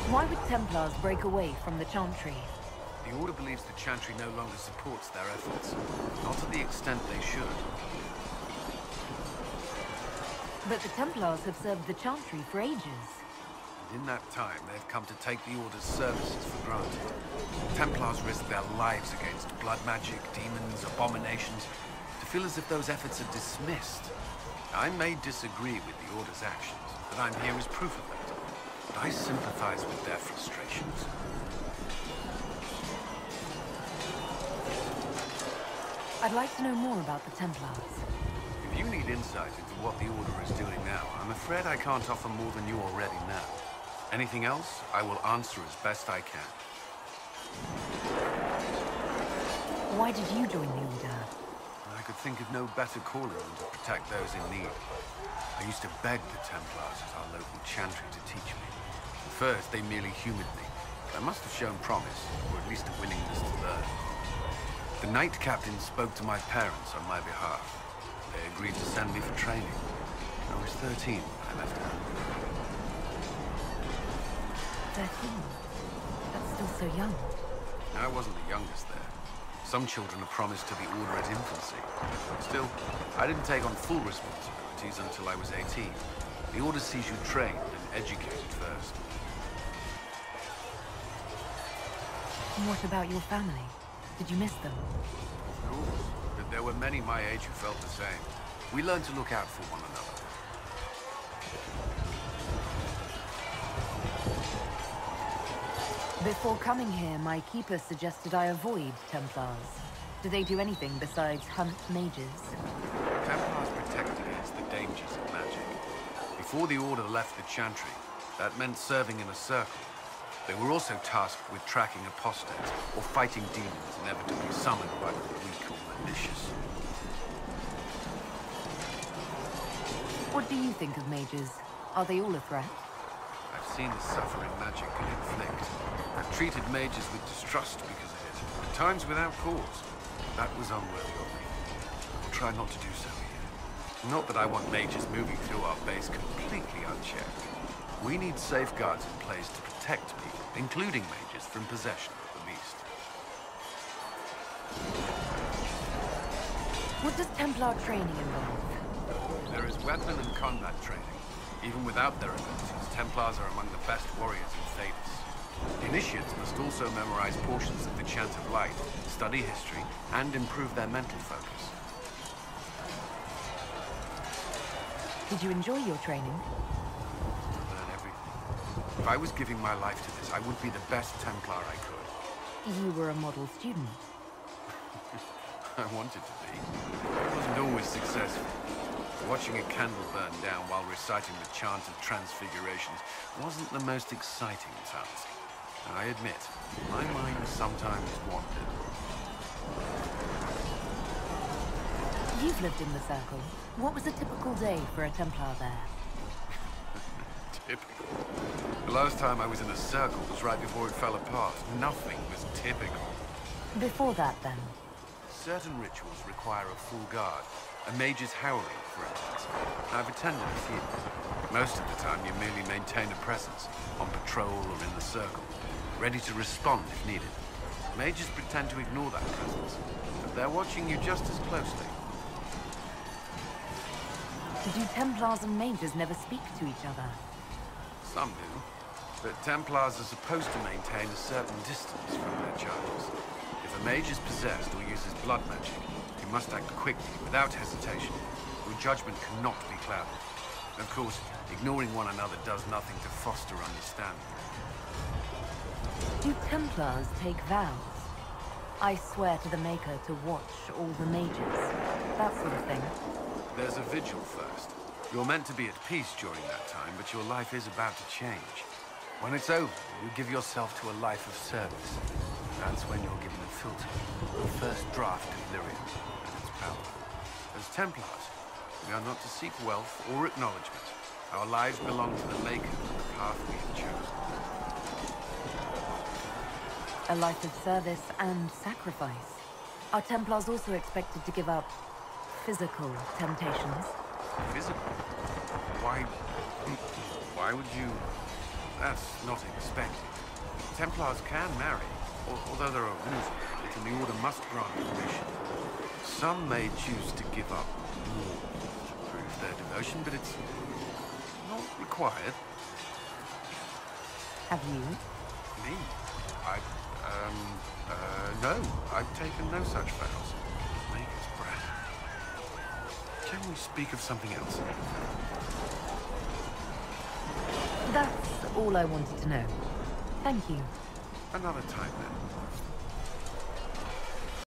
Why would Templars break away from the Chantry? The Order believes the Chantry no longer supports their efforts. Not to the extent they should. But the Templars have served the Chantry for ages. And in that time, they've come to take the Order's services for granted. Templars risk their lives against blood magic, demons, abominations, to feel as if those efforts are dismissed. I may disagree with the Order's actions, but I'm here as proof of that. But I sympathize with their frustrations. I'd like to know more about the Templars. If you need insight into what the Order is doing now, I'm afraid I can't offer more than you already know. Anything else, I will answer as best I can. Why did you join the Order? I could think of no better calling than to protect those in need. I used to beg the Templars at our local Chantry to teach me. At first, they merely humored me, but I must have shown promise, or at least a willingness to learn. The Knight Captain spoke to my parents on my behalf. They agreed to send me for training. I was 13 when I left home. 13? That's still so young. I wasn't the youngest there. Some children are promised to the Order at infancy. Still, I didn't take on full responsibilities until I was 18. The Order sees you trained and educated first. And what about your family? Did you miss them? Of course, but there were many my age who felt the same. We learned to look out for one another. Before coming here, my keeper suggested I avoid Templars. Do they do anything besides hunt mages? Templars protect against the dangers of magic. Before the Order left the Chantry, that meant serving in a circle. They were also tasked with tracking apostates or fighting demons inevitably summoned by the weak or malicious. What do you think of mages? Are they all a threat? I've seen the suffering magic can inflict. I've treated mages with distrust because of it, at times without cause. That was unworthy of me. I'll try not to do so here. Not that I want mages moving through our base completely unchecked. We need safeguards in place to protect people, including mages, from possession of the beast. What does Templar training involve? There is weapon and combat training. Even without their abilities, Templars are among the best warriors in Thedas. Initiates must also memorize portions of the Chant of Light, study history, and improve their mental focus. Did you enjoy your training? Learn everything. If I was giving my life to this, I would be the best Templar I could. You were a model student. I wanted to be. I wasn't always successful. Watching a candle burn down while reciting the Chant of Transfigurations wasn't the most exciting task. I admit, my mind sometimes wandered. You've lived in the Circle. What was a typical day for a Templar there? Typical? The last time I was in a circle was right before it fell apart. Nothing was typical. Before that, then? Certain rituals require a full guard. A mage's howling, for instance. I've attended a few. Most of the time, you merely maintain a presence, on patrol or in the circle, ready to respond if needed. Mages pretend to ignore that presence, but they're watching you just as closely. Do Templars and mages never speak to each other? Some do, but Templars are supposed to maintain a certain distance from their charges. If a mage is possessed or uses blood magic, you must act quickly, without hesitation. Your judgment cannot be clouded. Of course, ignoring one another does nothing to foster understanding. Do Templars take vows? I swear to the Maker to watch all the mages. That sort of thing. There's a vigil first. You're meant to be at peace during that time, but your life is about to change. When it's over, you give yourself to a life of service. That's when you're given a filter, the first draft of lyrium and its power. As Templars, we are not to seek wealth or acknowledgement. Our lives belong to the Maker and the path we have chosen. A life of service and sacrifice. Are Templars also expected to give up physical temptations? Physical? Why would you... That's not expected. Templars can marry, although there are rules about it, and the Order must grant permission. Some may choose to give up more to prove their devotion, but it's not required. Have you? Me? No. I've taken no such vows. Maker's breath. Can we speak of something else? That's all I wanted to know. Thank you. Another time, then.